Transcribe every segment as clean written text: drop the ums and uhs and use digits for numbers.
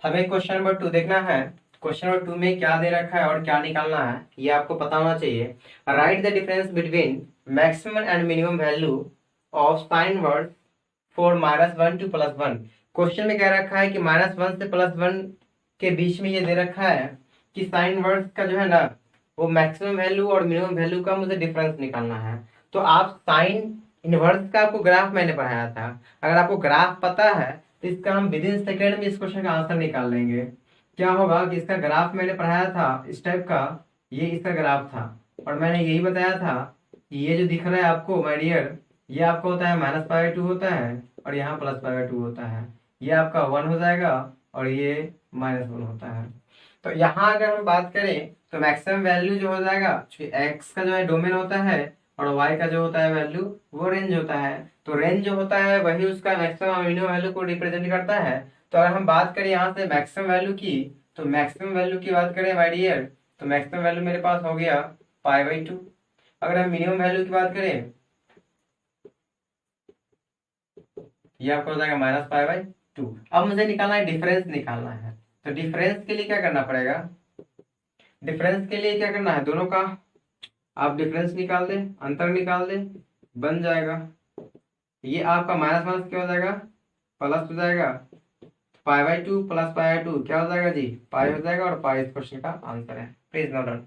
हमें question number 2 देखना है। क्वेश्चन नंबर 2 में क्या दे रखा है और क्या निकालना है ये आपको पता होना चाहिए। Right the difference between maximum and minimum value of sine word for -1 to +1। Question में कह रखा है कि -1 से +1 के बीच में ये दे रखा है कि साइन वर्ड्स का जो है ना वो मैक्सिमम वैल्यू और मिनिमम वैल्यू का मुझे डिफरेंस निकालना है। तो आप साइन इनवर्स का आपको ग्राफ मैंने पढ़ाया था, अगर आपको ग्राफ पता है तो इसका हम विद इन सेकेंड में इस क्वेश्चन का आंसर निकाल लेंगे। क्या होगा कि इसका ग्राफ मैंने पढ़ाया था इस टाइप का, ये इसका ग्राफ था और मैंने यही बताया था कि ये जो दिख रहा है आपको माय डियर, ये आपको होता है -π/2 होता है और यहाँ +π/2 होता है। ये आपका 1 हो जाएगा और ये -1 होता है। तो यहाँ अगर हम बात करें तो मैक्सिमम वैल्यू जो हो जाएगा, एक्स का जो है डोमेन होता है और वाई का जो होता है वैल्यू वो रेंज होता है। तो रेंज जो होता है वही उसका मैक्सिमम और मिनिमम वैल्यू को रिप्रेजेंट करता है। तो अगर हम बात करें यहाँ से मैक्सिमम वैल्यू की, तो मैक्सिमम वैल्यू की बात करें माय डियर, तो मैक्सिमम वैल्यू मेरे पास हो गया π/2। अगर हम मिनिमम वैल्यू की बात करें, ये आपको हो जाएगा -π/2। अब मुझे निकालना है, डिफरेंस निकालना है। तो डिफरेंस के लिए क्या करना पड़ेगा, डिफरेंस के लिए क्या करना है, दोनों का आप डिफरेंस निकाल दें, अंतर निकाल दें, बन जाएगा ये आपका -1 क्या हो जाएगा, प्लस हो जाएगा। π/2 + π/2 क्या हो जाएगा जी, पाई हो जाएगा और पाई इस क्वेश्चन का आंसर है। Please note down.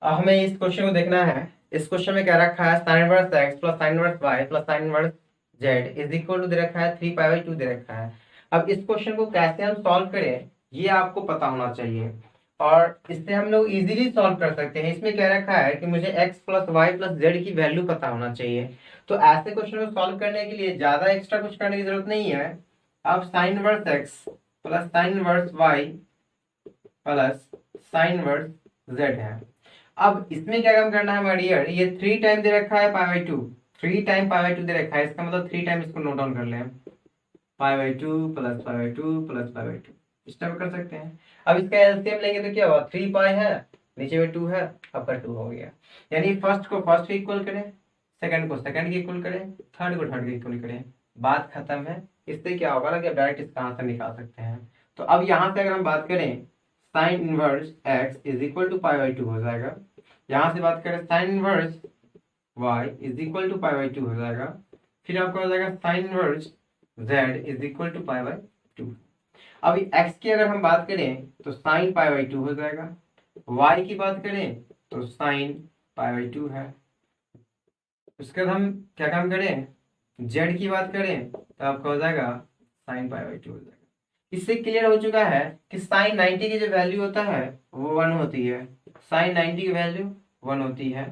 अब हमें इस क्वेश्चन को देखना है। इस क्वेश्चन में क्या रखा है, sin inverse x + sin inverse y + sin inverse z is equal to दे रखा है 3π/2 दे रखा है। अब इस क्वेश्चन को कैसे हम सॉल्व करें ये आपको पता होना चाहिए और इससे हम लोग इजीली सॉल्व कर सकते हैं। इसमें क्या रखा है कि मुझे x + y + z की वैल्यू पता होना चाहिए। तो ऐसे क्वेश्चन को सॉल्व करने के लिए ज्यादा एक्स्ट्रा कुछ करने की जरूरत नहीं है। अब sin inverse x + sin inverse y + sin inverse z है। अब इसमें क्या काम करना है माय डियर, ये 3 टाइम दे रखा है π/2, 3 टाइम π/2 दे रखा है, इसका मतलब 3 टाइम इसको नोट डाउन कर लें, π/2 + π/2 + π/2 इस टाइप कर सकते हैं। अब इसका एलसीएम लेंगे तो क्या होगा, 3 पाई है, नीचे में 2 है, अपर 2 हो गया। यानी फर्स्ट को फर्स्ट के इक्वल करें, सेकंड को सेकंड के इक्वल करें, थर्ड को थर्ड के इक्वल करें, बात खत्म है। इससे क्या होगा ना कि आप डायरेक्ट इसका आंसर निकाल सकते हैं। तो अब यहाँ से अगर हम बात करें sine inverse x is equal to π/2 हो जाएगा। यहाँ से बात करें sine inverse y is equal to π/2 हो जाएगा। फिर आपका हो जाएगा sine inverse z is equal to π/2। अब x की अगर हम बात करें तो साइन π/2 हो जाएगा, y की बात करें तो साइन π/2 है। उसके बाद हम क्या काम करें, z की बात करें तो आपका हो जाएगा साइन π/2 हो जाएगा। इससे क्लियर हो चुका है कि साइन 90 की जो वैल्यू होता है वो 1 होती है, साइन 90 की वैल्यू 1 होती है।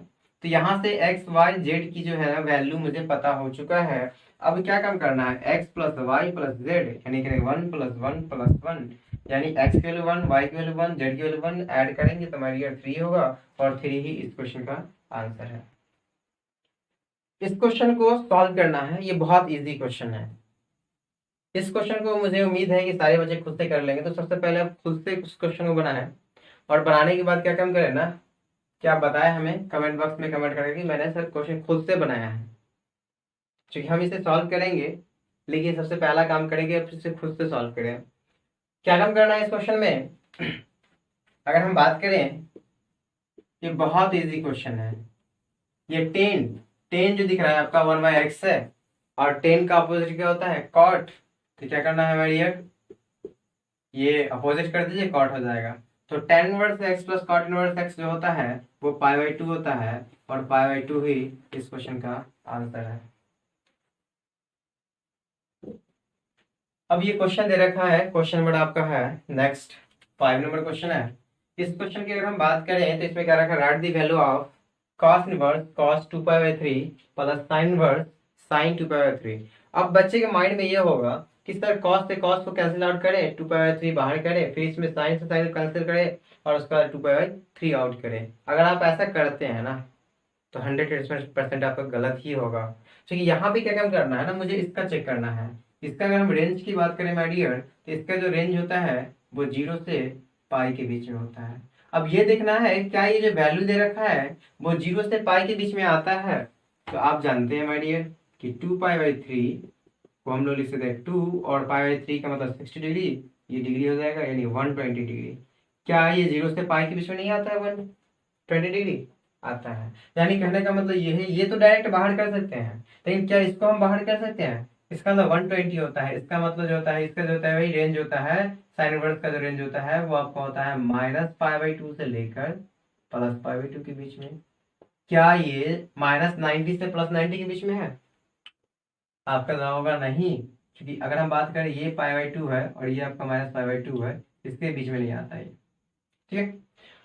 तो यहाँ से x y z की जो है वैल्यू मुझे पता हो चुका है। अब क्या काम करना है, x + y + z यानी कि 1 + 1 + 1, यानी x की वैल्यू 1, y की वैल्यू 1, z की वैल्यू 1 ऐड करेंगे तो हमारी 3 होगा और 3 ही इस क्वेश्चन का आंसर है। इस क्वेश्चन को सॉल्व करना है, ये बहुत इजी क्वेश्चन है। इस क्वेश्चन को मुझे उम्मीद है कि सारे बच्चे खुद से कर लेंगे। तो सबसे पहले आप खुद से उस क्वेश्चन को बनाएं और बनाने के बाद क्या काम करें ना, क्या आप बताएं हमें कमेंट बॉक्स में कमेंट करके कि मैंने सर क्वेश्चन खुद से बनाया है। क्योंकि हम इसे सॉल्व करेंगे लेकिन सबसे पहला काम करेंगे फिर से खुद से सॉल्व करें। क्या काम करना है इस क्वेश्चन में, अगर हम बात करें ये बहुत इजी क्वेश्चन है। ये टेन टेन जो दिख रहा है आपका 1/x है और टेन का अपोजिट क्या होता है, कॉट। तो क्या करना है हमारी, ये अपोजिट कर दीजिए, कॉट हो जाएगा। तो tan inverse x + cot inverse x जो होता है वो π/2 होता है और π/2 ही इस क्वेश्चन का आंसर है। अब ये क्वेश्चन दे रखा है, क्वेश्चन नंबर आपका है नेक्स्ट 5 नंबर क्वेश्चन है। इस क्वेश्चन की अगर हम बात करें तो इसमें क्या रखा है, right the value of cos inverse cos 2π/3 + sin inverse sin 2π/3। अब बच्चे के माइंड में ये होगा कि सर cos से cos को कैंसिल आउट करें, 2π/3 बाहर करें, फिर इसमें sin से sin कैंसिल करें और उसका 2π/3 आउट करें। अगर आप ऐसा करते हैं ना तो 100% आपका गलत ही होगा। क्योंकि यहाँ पे क्या काम करना है ना, मुझे इसका चेक करना है। इसका अगर हम रेंज की बात करें माय डियर तो इसका जो रेंज होता है वो 0 से पाई के बीच में होता है। अब ये देखना है क्या ये जो वैल्यू दे रखा है वो 0 से पाई के बीच में आता है। तो आप जानते हैं माय डियर कि 2π/3 को हम लोग लिख सकते हैं 2 और पाई बाई 3 का मतलब 60 डिग्री, ये डिग्री हो जाएगा यानी 120 डिग्री। क्या ये 0 से पाई के बीच में नहीं आता है 120 डिग्री? आता है। यानी कहने का मतलब ये है, ये तो डायरेक्ट बाहर कर सकते हैं, लेकिन क्या इसको हम बाहर कर सकते हैं? इसका मतलब 120 होता है, इसका मतलब जो होता है, इसका जो होता है वही रेंज होता है, साइन इनवर्स का जो रेंज होता है वो आपका होता है -π/2 से लेकर +π/2 के बीच में। क्या ये -90 से +90 के बीच में है? आपका जवाब होगा नहीं, क्योंकि अगर हम बात करें ये π/2 है और ये आपका -π/2 है, इसके बीच में नहीं आता है। ठीक है,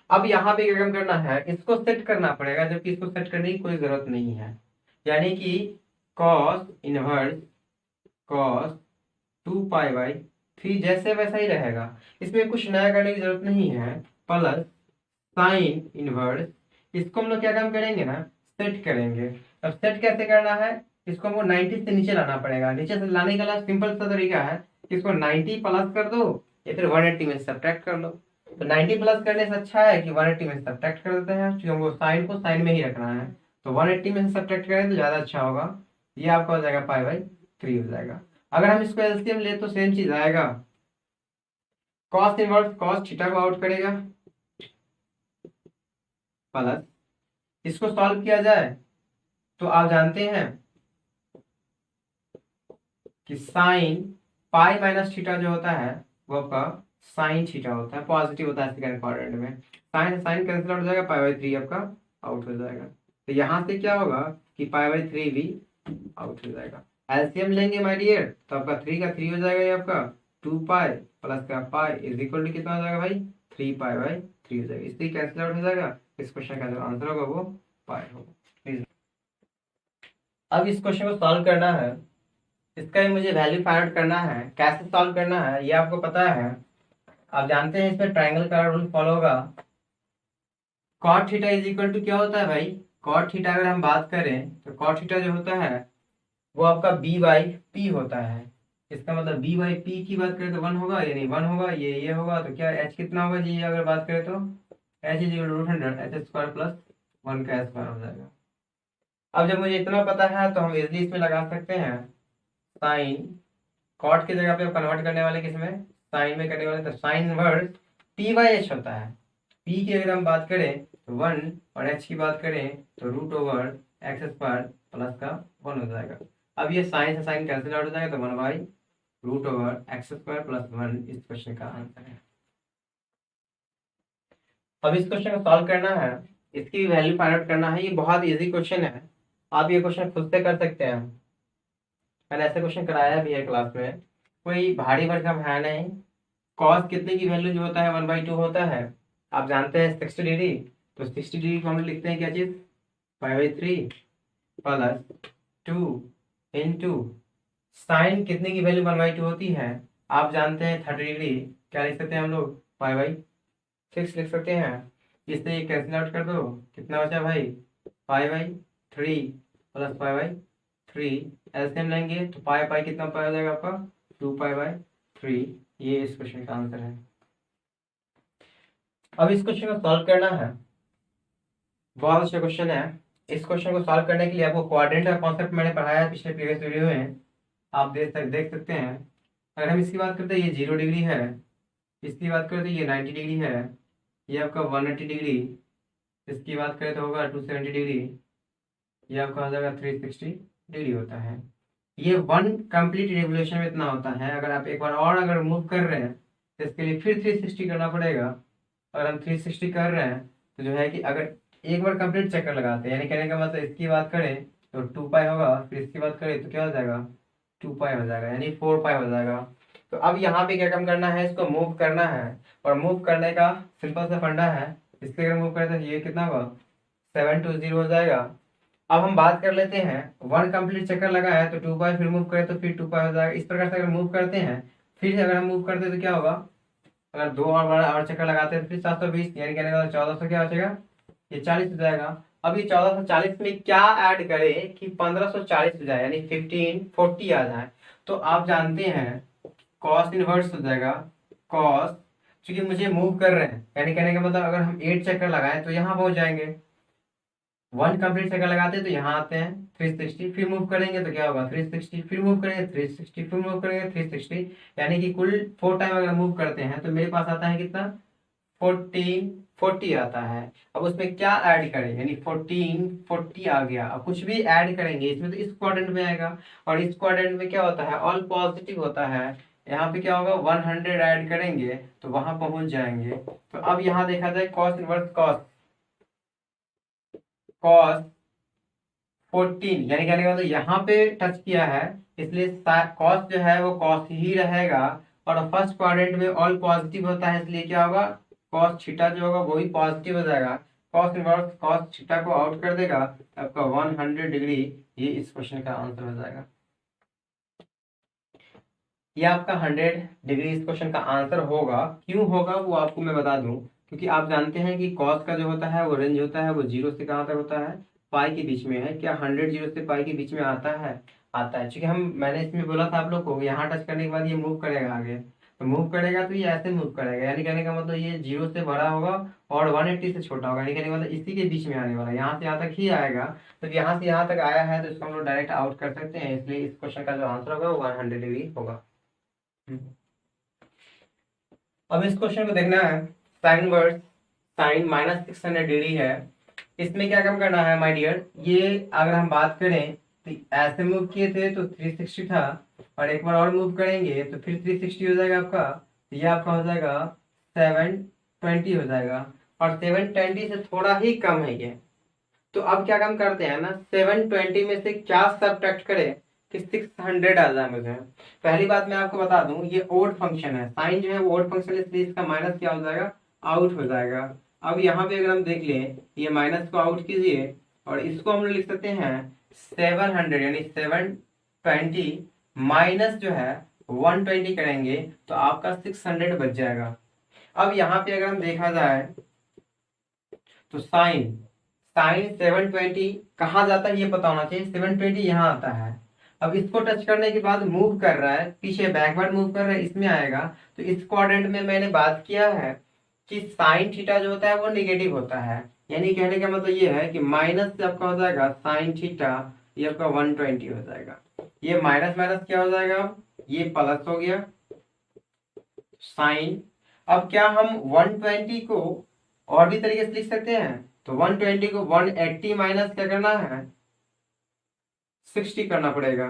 अब यहाँ पे क्या काम करना है, इसको सेट करना पड़ेगा, जबकि इसको सेट करने की कोई जरूरत नहीं है। यानी कि cos इनवर्स cos 2π/3 जैसे वैसा ही रहेगा, इसमें कुछ नया करने की जरूरत नहीं है, प्लस साइन इनवर्स, इसको हम लोग क्या काम करेंगे ना, सेट करेंगे। अब सेट कैसे करना है, इसको हमको 90 से नीचे लाना पड़ेगा। नीचे से लाने का सिंपल सा तरीका है, इसको 90 प्लस कर दो या फिर 180 में सब्ट्रैक्ट कर लो। तो 90 प्लस करने से अच्छा है कि 180 में सब्ट्रैक्ट कर देते हैं, क्योंकि हमको साइन को साइन में ही रखना है। तो 180 में से सब्ट्रैक्ट करें तो ज्यादा अच्छा होगा, ये आपका हो जाएगा π/3 हो जाएगा। अगर हम इसको एलसीएम ले तो सेम चीज आएगा, कॉस इनवर्स कॉस थीटा को आउट करेगा, प्लस इसको सॉल्व किया जाए तो आप जानते हैं कि साइन पाई माइनस थीटा जो होता है वो आपका साइन थीटा होता है, पॉजिटिव होता है सेकंड क्वाड्रेंट में। साइन साइन कैंसिल आउट हो जाएगा, π/3 आपका आउट हो जाएगा। तो यहाँ से क्या होगा कि π/3 भी आउट हो जाएगा। एलसीएम लेंगे माय डियर तो आपका 3 का 3 हो जाएगा, ये आपका 2π प्लस का पाई इज इक्वल टू कितना हो जाएगा भाई, 3π/3 हो जाएगा। इससे कैंसिल आउट हो जाएगा, इस क्वेश्चन का जो आंसर होगा वो पाई होगा। अब इस क्वेश्चन को सॉल्व करना है, इसका भी मुझे वैल्यू फाइंड आउट करना है। कैसे सॉल्व करना है ये आपको पता है, आप जानते हैं इसमें ट्रायंगल का रूल फॉलो होगा। Cot theta is equal to क्या होता है भाई, कॉट थीटा अगर हम बात करें तो कॉट थीटा जो होता है वो आपका b/p होता है। इसका मतलब b/p की बात करें तो 1 होगा, यानी 1 होगा, ये होगा, तो क्या h कितना होगा जी, अगर बात करें तो h is equal to √100 h² plus 1 का स्क्वायर हो जाएगा। अब जब मुझे इतना पता है तो हम इजिली इसमें लगा सकते हैं साइन, कॉट की जगह पे कन्वर्ट करने वाले किसमें, साइन में करने वाले, तो साइन इनवर्स p/h होता है। p की अगर हम बात करें तो 1 और h की बात करें तो √x² प्लस का 1 हो जाएगा। अब ये साइन से साइन कैंसिल आउट हो जाएगा, तो 1/√x² प्लस 1 इस क्वेश्चन का आंसर है। अब इस क्वेश्चन को सॉल्व करना है, इसकी वैल्यू फाइंड आउट करना है। ये बहुत इजी क्वेश्चन है, आप ये क्वेश्चन खुद से कर सकते हैं, मैंने ऐसे क्वेश्चन कराया भी है क्लास में, कोई भारी भरकम है नहीं। कॉस कितने की वैल्यू जो होता है 1/2 होता है, आप जानते हैं 60 डिग्री, तो 60 डिग्री को हम लिखते हैं क्या चीज, π/3 प्लस 2 इंटू साइन कितने की वैल्यू 1/2 होती है, आप जानते हैं 30 डिग्री, क्या लिख सकते हैं हम लोग, π/6 लिख सकते हैं। इससे ये कैंसिल आउट कर दो, कितना बचा भाई, π/3 प्लस π/3, एलसीएम लेंगे तो पाई पाई कितना पाई हो जाएगा आपका, 2π/3। ये इस क्वेश्चन का आंसर है। अब इस क्वेश्चन को सॉल्व करना है, बहुत अच्छा क्वेश्चन है। इस क्वेश्चन को सॉल्व करने के लिए आपको क्वाड्रेंट का कॉन्सेप्ट मैंने पढ़ाया है पिछले प्रीवियस वीडियो में, आप देख सकते हैं। अगर हम इसकी बात करते हैं ये 0 डिग्री है, इसकी बात करें तो ये 90 डिग्री है, ये आपका 180 डिग्री, इसकी बात करें तो होगा 270 डिग्री, ये आपका हो जाएगा 360 डिग्री होता है। ये 1 कंप्लीट रिवोल्यूशन में इतना होता है। अगर आप एक बार और अगर मूव कर रहे हैं तो इसके लिए फिर 360 करना पड़ेगा। अगर हम 360 कर रहे हैं तो जो है कि अगर एक बार कंप्लीट चक्कर लगाते हैं, यानी कहने का मतलब इसकी बात करें तो 2π होगा, फिर इसकी बात करें तो क्या हो जाएगा, 2π हो जाएगा, यानी 4π हो जाएगा। तो अब यहाँ पे क्या काम करना है, इसको मूव करना है, और मूव करने का सिंपल सा फंडा है। इसके अगर मूव करते हैं ये कितना होगा, 720 हो जाएगा। अब हम बात कर लेते हैं 1 कंप्लीट चक्कर लगा है तो 2π, फिर मूव करें तो फिर 2π हो जाएगा। इस प्रकार से अगर मूव करते हैं, फिर अगर हम मूव करते हैं तो क्या होगा, अगर 2 और चक्कर लगाते हैं तो फिर 720, यानी कहने का 1400 क्या हो जाएगा, ये 40 हो जाएगा। अब ये 1440 में क्या ऐड करें कि 1540 हो जाए, यानी 1540 आ जाए। तो आप जानते हैं कॉस इनवर्स हो जाएगा, कॉस, क्योंकि मुझे मूव कर रहे हैं, यानी कहने का मतलब अगर हम 8 चक्कर लगाएं तो यहाँ पहुंच जाएंगे, 1 कंप्लीट सर्कल लगाते हैं तो यहाँ आते हैं 360, फिर मूव करेंगे तो क्या होगा 360, फिर मूव करेंगे 360, फिर मूव करेंगे 360, यानी कि कुल 4 टाइम अगर मूव करते हैं तो मेरे पास आता है कितना 14 40 आता है। अब उसमें क्या ऐड करें, यानी 14 40 आ गया। अब कुछ भी ऐड करेंगे इसमें तो इस क्वाड्रेंट में आएगा, और इस क्वाड्रेंट में क्या होता है ऑल पॉजिटिव होता है। यहाँ पे क्या होगा 100 ऐड करेंगे तो वहां पहुंच जाएंगे। तो अब यहाँ देखा जाए कॉस इनवर्स कॉस कॉस 14, यानी कहने का मतलब यहाँ पे टच किया है, इसलिए कॉस जो है वो कॉस ही रहेगा। और फर्स्ट क्वाड्रेंट में ऑल पॉजिटिव होता है, इसलिए क्या होगा कॉस थीटा जो होगा वो भी पॉजिटिव हो जाएगा। कॉस इनवर्स कॉस थीटा को आउट कर देगा, आपका 100 डिग्री। ये इस क्वेश्चन का आंसर हो जाएगा। ये आपका 100 डिग्री इस क्वेश्चन का आंसर होगा। क्यों होगा वो आपको मैं बता दूं, क्योंकि आप जानते हैं कि कॉस का जो होता है वो रेंज होता है वो 0 से कहाँ तक होता है, पाई के बीच में है। क्या 100 0 से पाई के बीच में आता है? आता है, क्योंकि मैंने इसमें बोला था आप लोग को यहाँ टच करने के बाद ये मूव करेगा आगे, तो मूव करेगा तो ये ऐसे मूव करेगा, यानी कहने का मतलब ये 0 से बड़ा होगा और 180 से छोटा होगा, यानी कहने का मतलब इसी के बीच में आने वाला है, यहाँ से यहाँ तक ही आएगा। तो यहाँ से यहाँ तक आया है तो इसको हम लोग डायरेक्ट आउट कर सकते हैं, इसलिए इस क्वेश्चन का जो आंसर होगा वो 100 डिग्री होगा। अब इस क्वेश्चन को देखना है, साइन वर्स साइन -600 डिग्री है। इसमें क्या काम करना है माय डियर, ये अगर हम बात करें तो ऐसे मूव किए थे तो 360 था, और एक बार और मूव करेंगे तो फिर 360 हो जाएगा आपका, तो ये आपका हो जाएगा 720 हो जाएगा, और 720 से थोड़ा ही कम है ये। तो अब क्या काम करते हैं ना, 720 में से क्या सब्ट्रैक्ट करें कि 600 आ जाए मुझे। पहली बात मैं आपको बता दूं, ये ओड फंक्शन है, साइन जो है वो ओड फंक्शन है, इसलिए इसका माइनस क्या हो जाएगा आउट हो जाएगा। अब यहाँ पे अगर हम देख लें, ये माइनस को आउट कीजिए और इसको हम लोग लिख सकते हैं 700, यानी 720 माइनस जो है 120 करेंगे तो आपका 600 बच जाएगा। अब यहाँ पे अगर हम देखा जाए तो साइन साइन 720 कहाँ जाता है ये पता होना चाहिए, 720 यहाँ आता है। अब इसको टच करने के बाद मूव कर रहा है, पीछे बैकवर्ड मूव कर रहा है, इसमें आएगा। तो इस क्वाड्रेंट में मैंने बात किया है कि साइन थीटा जो होता है वो निगेटिव होता है, यानी कहने का मतलब ये है कि माइनस से आपका हो जाएगा साइन थीटा, ये आपका 120 हो जाएगा। ये माइनस माइनस क्या हो जाएगा, ये प्लस हो गया साइन। अब क्या हम 120 को और भी तरीके से लिख सकते हैं, तो 120 को 180 माइनस क्या करना है 60 करना पड़ेगा।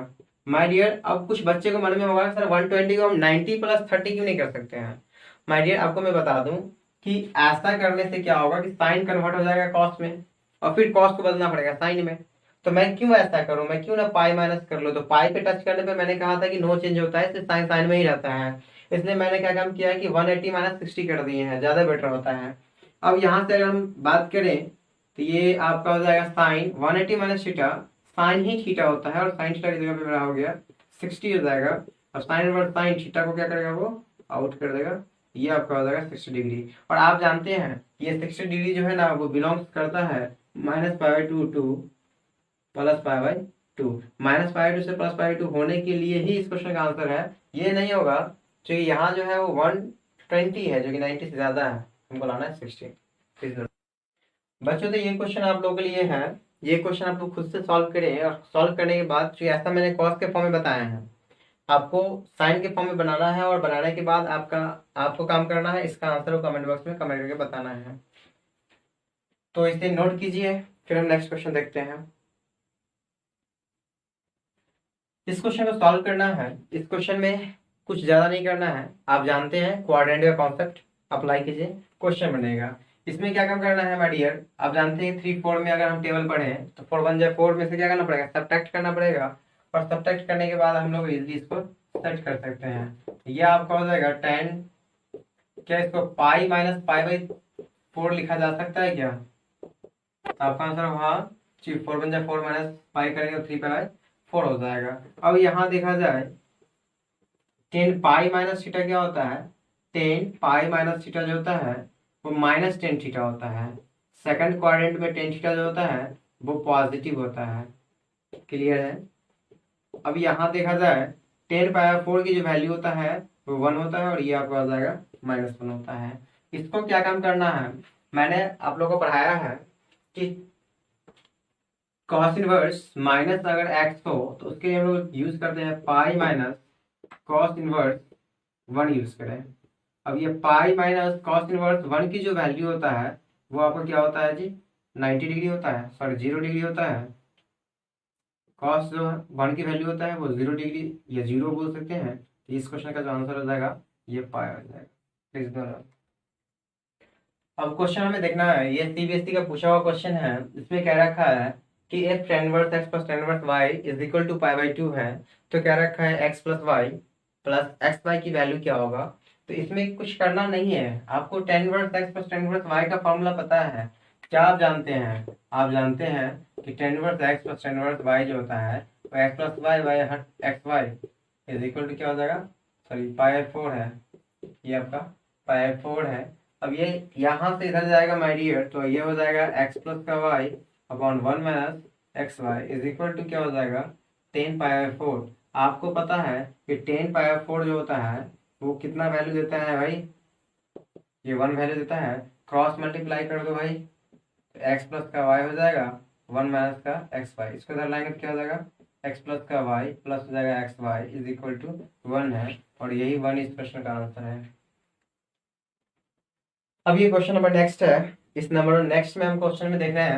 माय डियर, अब कुछ बच्चे को मन में होगा सर 120 को हम 90 + 30 क्यों नहीं कर सकते हैं। माय डियर, आपको मैं बता दूं कि ऐसा करने से क्या होगा कि साइन कन्वर्ट हो जाएगा कॉस में, और फिर कॉस को बदलना पड़ेगा साइन में। तो मैं क्यों ऐसा करूं, मैं क्यों ना पाई माइनस कर लो। तो पाई पे टच करने पे मैंने कहा था कि नो चेंज होता है, इसलिए साइन साइन में ही रहता है। इसलिए मैंने क्या काम किया है कि 180 - 60 कर दिए हैं, ज्यादा बेटर होता है। अब यहाँ से अगर हम बात करें तो ये आपका हो जाएगा साइन 180 - थीटा, साइन ही थीटा होता है, और साइन थीटा की जगह पे मेरा हो गया 60 हो जाएगा। और साइन ओवर साइन थीटा को क्या करेगा वो आउट कर देगा, ये आपका हो जाएगा 60 डिग्री। और आप जानते हैं ये 60 डिग्री जो है ना वो बिलोंग्स करता है -π/2 टू +π/2। -π/2 से +π/2 होने के लिए ही इस क्वेश्चन का आंसर है, ये नहीं होगा क्योंकि यहाँ जो है वो 120 है जो कि 90 से ज्यादा है, हमको लाना है 60। बच्चों तो ये क्वेश्चन आप लोगों के लिए है, ये क्वेश्चन आप लोग खुद से सॉल्व करें, और सॉल्व करने के बाद जो ऐसा मैंने कॉस के फॉर्म में बताया है आपको साइन के फॉर्म में बनाना है, और बनाने के बाद आपको काम करना है, इसका आंसर को कमेंट बॉक्स में कमेंट करके बताना है। तो इसे नोट कीजिए, फिर हम नेक्स्ट क्वेश्चन देखते हैं। इस क्वेश्चन को सॉल्व करना है, इस क्वेश्चन में कुछ ज्यादा नहीं करना है, आप जानते हैं क्वाड्रेंट का कॉन्सेप्ट अप्लाई कीजिए, क्वेश्चन बनेगा। इसमें क्या काम करना है माय डियर, आप जानते हैं 3 4 में अगर हम टेबल पढ़ें तो 4 1 जा 4 में से क्या करना पड़ेगा सब्ट्रैक्ट करना पड़ेगा, और सब्ट्रैक्ट करने के बाद हम लोग इजीली इसको सेट कर सकते हैं। ये आपका हो जाएगा 10, क्या इसको पाई -π/4 लिखा जा सकता है क्या, आपका आंसर हाँ, 4 1 जा 4 -π करेंगे तो 3π/4 हो जाएगा। अब यहाँ देखा जाए 10 पाई माइनस थीटा क्या होता है, 10 पाई माइनस थीटा जो होता है वो -10 थीटा होता है। सेकंड क्वाड्रेंट में 10 थीटा जो होता है वो पॉजिटिव होता है, क्लियर है। अब यहाँ देखा जाए 10π/4 की जो वैल्यू होता है वो 1 होता है, और ये आपको आ जाएगा -1 होता है। इसको क्या काम करना है, मैंने आप लोगों को पढ़ाया है कि कॉस इनवर्स माइनस अगर एक्स हो तो उसके लिए हम लोग यूज करते हैं pi minus cos inverse 1 use करें। अब ये पाई माइनस कॉस इनवर्स 1 की जो वैल्यू होता है वो आपको क्या होता है जी 90 डिग्री होता है, सॉरी 0 डिग्री होता है। कॉस जो 1 की वैल्यू होता है वो 0 डिग्री या 0 बोल सकते हैं। तो इस क्वेश्चन का जो आंसर हो जाएगा ये पाई हो जाएगा। प्लीज दोनों अब क्वेश्चन हमें देखना है, ये सीबीएसई का पूछा हुआ क्वेश्चन है। इसमें कह रखा है कि F tan inverse X plus tan inverse Y is equal to pi by 2 है। तो कह रखा है एक्स प्लस वाई की वैल्यू क्या होगा। तो इसमें कुछ करना नहीं है, आपको tan inverse X plus tan inverse Y का फॉर्मूला पता है। क्या आप जानते हैं? आप जानते हैं कि tan inverse X plus tan inverse Y जो होता है वो एक्स प्लस वाई वाई हट X Y is equal to क्या हो जाएगा, सॉरी पाई 4 है, ये आपका पाई 4 है। अब ये यहाँ से इधर जाएगा माय डियर, तो ये हो जाएगा एक्स प्लस का Y upon 1 minus X Y is equal to क्या हो जाएगा 10 पाई 4। आपको पता है कि 10 पाई 4 जो होता है वो कितना वैल्यू देता है भाई, ये 1 वैल्यू देता है। क्रॉस मल्टीप्लाई कर दो भाई, एक्स प्लस का वाई हो जाएगा 1 माइनस का एक्स वाई, इसको इधर लाएंगे तो क्या हो जाएगा एक्स प्लस का वाई प्लस हो जाएगा X Y is equal to 1 है, और यही 1 इस प्रश्न का आंसर है। अब ये क्वेश्चन नंबर नेक्स्ट है। इस नंबर नेक्स्ट में हम क्वेश्चन में देखना है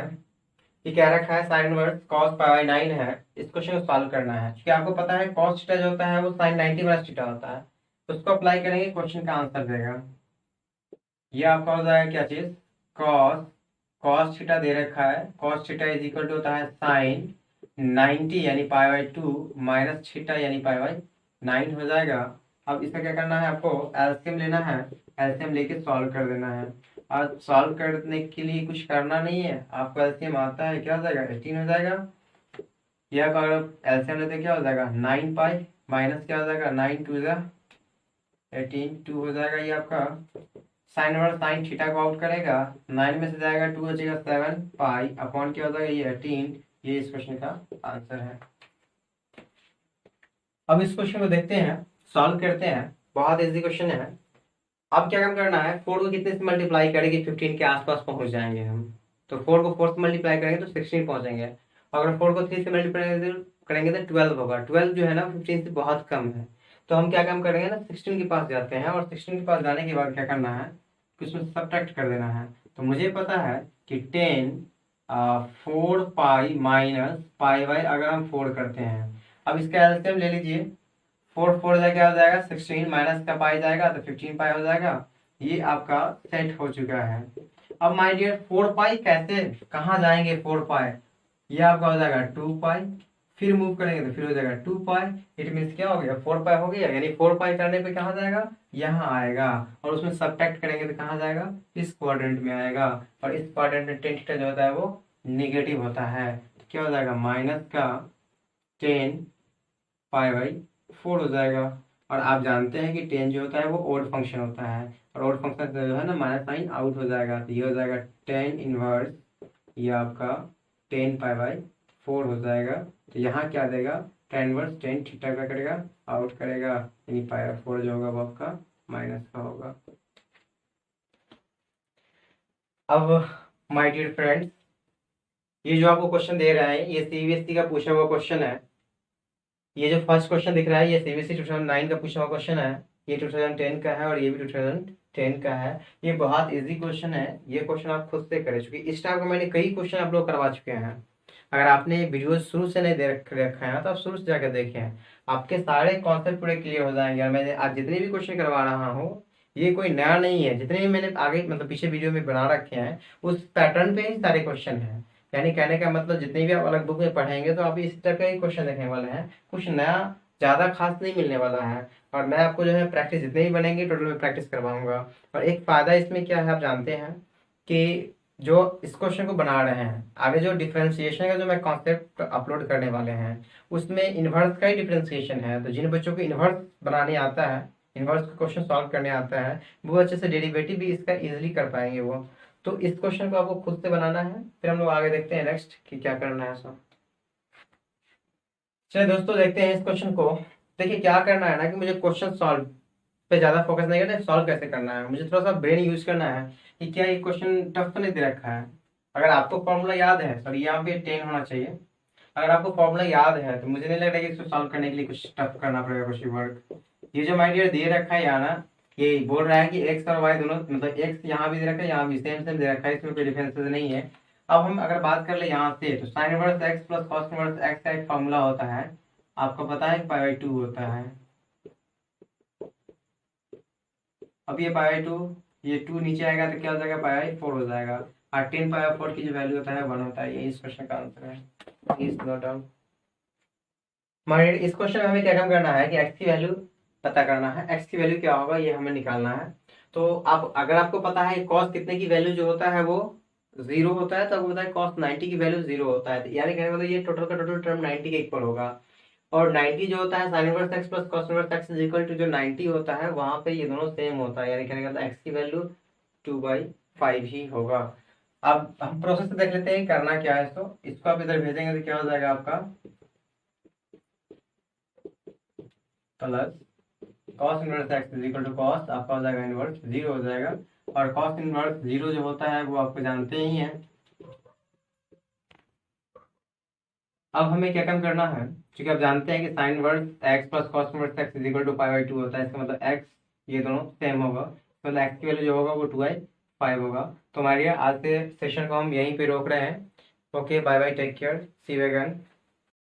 कि क्या रखा है साइन इनवर्स cos पाई 9 है। इस क्वेश्चन को सॉल्व करना है क्योंकि आपको पता है cos थीटा जो होता है वो sin 90 माइनस थीटा होता है। तो उसको अप्लाई करेंगे, क्वेश्चन का आंसर देगा। ये आपका हो जाएगा क्या चीज cos थीटा दे रखा है, cos theta is equal to होता है sin 90 यानी पाई बाई 2 माइनस थीटा यानी पाई बाई 9 हो जाएगा। अब इसका क्या करना है, आपको एलसीएम लेना है, एलसीएम लेके सॉल्व कर देना है। और सॉल्व करने के लिए कुछ करना नहीं है, आपको एलसीएम आता है, क्या हो जाएगा 18 हो जाएगा। यह अगर एलसीएम लेते क्या हो जाएगा 9 पाई माइनस क्या हो जाएगा 9 टू जा 18 2 हो जाएगा। ये आपका साइन और साइन थीटा को आउट करेगा, 9 में से जाएगा 2 बचेगा 7 पाई अपॉन क्या हो जाएगा ये 18। ये इस क्वेश्चन का आंसर है। अब इस क्वेश्चन को देखते हैं, सॉल्व करते हैं। बहुत इजी क्वेश्चन है। अब क्या काम करना है, 4 को कितने से मल्टीप्लाई करेंगे 15 के आसपास पहुंच जाएंगे हम। तो 4 को 4 से मल्टीप्लाई करेंगे तो 16 पहुंचेंगे। अगर 4 को 3 से मल्टीप्लाई करेंगे तो 12 होगा। 12 जो है ना 15 से बहुत कम है। तो हम क्या काम करेंगे ना 16 के पास जाते हैं, और 16 के पास जाने के बाद क्या करना है कि उसमें सब्ट्रैक्ट कर देना है। तो मुझे पता है कि 10 4 पाई माइनस पाई बाई अगर हम 4 करते हैं। अब इसका एलसीएम ले लीजिए, 4 4 क्या हो जाएगा 16 माइनस का पाई जाएगा तो 15 पाई हो जाएगा। ये आपका सेट हो चुका है। अब माय डियर 4 पाई कैसे कहाँ जाएंगे 4 पाई, ये आपका हो जाएगा 2 पाई, फिर मूव करेंगे तो फिर हो जाएगा 2 पाई। इट मीन्स क्या हो गया 4 पाई हो गया, यानी 4 पाई करने पे कहाँ जाएगा यहाँ आएगा, और उसमें सब्ट्रैक्ट करेंगे तो कहाँ जाएगा इस क्वाड्रेंट में आएगा। और इस क्वाड्रेंट में टेन थीटा जो होता है वो निगेटिव होता है। तो क्या हो जाएगा माइनस का 10 पाई बाई 4 हो जाएगा। और आप जानते हैं कि 10 जो होता है वो ओड फंक्शन होता है, और ओड फंक्शन जो है ना माइनस साइन आउट हो जाएगा। तो ये हो जाएगा 10 इनवर्स, ये आपका 10 पाई बाई 4 हो जाएगा। तो यहाँ क्या देगा 10 इनवर्स 10 थीटा का करेगा आउट करेगा, यानी पाई बाई 4 जो होगा वो आपका माइनस का होगा। अब माय डियर फ्रेंड्स, ये जो आपको क्वेश्चन दे रहा है ये सीबीएसई का पूछा हुआ क्वेश्चन है। ये जो फर्स्ट क्वेश्चन दिख रहा है ये सीबीएसई 2009 का पूछा हुआ क्वेश्चन है, ये 2010 का है और ये भी 2010 का है। ये बहुत इजी क्वेश्चन है, ये क्वेश्चन आप खुद से करें क्योंकि इस टाइप का मैंने कई क्वेश्चन आप लोग करवा चुके हैं। अगर आपने वीडियो शुरू से नहीं देख रखा है तो आप शुरू से जाकर देखें, आपके सारे कॉन्सेप्ट पूरे क्लियर हो जाएंगे। और मैंने आज जितने भी क्वेश्चन करवा रहा हूँ ये कोई नया नहीं है, जितने भी मैंने आगे मतलब पीछे वीडियो में बना रखे हैं उस पैटर्न पे ही सारे क्वेश्चन हैं। यानी कहने का मतलब जितने भी आप अलग बुक में पढ़ेंगे तो आप इस तरह का ही क्वेश्चन देखने वाले हैं, कुछ नया ज़्यादा खास नहीं मिलने वाला है। और मैं आपको जो है प्रैक्टिस जितने भी बनेंगे टोटल में प्रैक्टिस करवाऊंगा। और एक फ़ायदा इसमें क्या है आप जानते हैं कि जो इस क्वेश्चन को बना रहे हैं आगे जो डिफरेंशिएशन का जो मैं कॉन्सेप्ट अपलोड करने वाले हैं उसमें इन्वर्स का ही डिफरेंशिएशन है। तो जिन बच्चों को इन्वर्स बनाने आता है, इन्वर्स का क्वेश्चन सॉल्व करने आता है, वो अच्छे से डेरिवेटिव भी इसका इजीली कर पाएंगे वो। तो इस क्वेश्चन को आपको खुद से बनाना है, फिर हम लोग आगे देखते हैं नेक्स्ट कि क्या करना है सब। चलिए दोस्तों देखते हैं इस क्वेश्चन को। देखिए क्या करना है ना कि मुझे क्वेश्चन सॉल्व पे ज़्यादा फोकस नहीं करना है, सॉल्व कैसे करना है मुझे थोड़ा सा ब्रेन यूज करना है कि क्या ये क्वेश्चन टफ तो नहीं दे रखा है। अगर आपको फॉर्मूला याद है, सॉरी यहाँ पे 10 होना चाहिए, अगर आपको फॉर्मूला याद है तो मुझे नहीं लग रहा है कि इसको सॉल्व करने के लिए कुछ टफ करना पड़ेगा, कुछ वर्क। ये जो माय डियर दे रखा है यहाँ ना, ये बोल रहा है कि एक्स और वाई दोनों, मतलब एक्स यहाँ भी दे रखा है, यहाँ भी सेम सेम दे रखा है, इसमें कोई डिफरेंसेस नहीं है। अब हम अगर बात कर ले यहाँ से, तो sign inverse X plus cos inverse x का एक फॉर्मूला होता है, आपको पता है पाई बाई 2 होता है। अब ये पाई बाई 2, ये 2 नीचे आएगा तो क्या हो जाएगा, पाई बाई 4 हो जाएगा, और 10 पाई बाई 4 की जो वैल्यू होता है 1 होता है। ये इस क्वेश्चन का आंसर है, प्लीज नोट डाउन। हमारे इस क्वेश्चन में हमें क्या काम करना है कि एक्स की वैल्यू पता करना है, एक्स की वैल्यू क्या होगा ये हमें निकालना है। तो आप अगर आपको पता है कॉस कितने की वैल्यू जो होता है वो 0 होता है, तो आपको पता है कॉस 90 की वैल्यू 0 होता है, यानी कहने का मतलब ये टोटल का टोटल टर्म 90 के इक्वल होगा। और 90 जो होता है sine inverse X plus cos inverse X is equal to जो 90 होता है, वहां पे ये दोनों सेम होता है, यानी कहने का मतलब एक्स की वैल्यू 2/5 ही होगा। अब हम प्रोसेस देख लेते हैं करना क्या है। इसको आप इधर भेजेंगे तो क्या हो जाएगा आपका, plus cos inverse X is equal to cos, आपका हो जाएगा इनवर्स 0 हो जाएगा, और कॉस इनवर्स 0 जो होता है वो आपको जानते ही हैं। अब हमें क्या काम करना है, क्योंकि आप जानते हैं कि sine inverse X plus cos inverse X is equal to pi by 2 होता है, इसका मतलब एक्स ये दोनों सेम होगा, मतलब एक्स की वैल्यू जो होगा वो 2/5 होगा। तो हमारे आज से सेशन को हम यहीं पे रोक रहे हैं। Okay, bye bye, take care, see you again.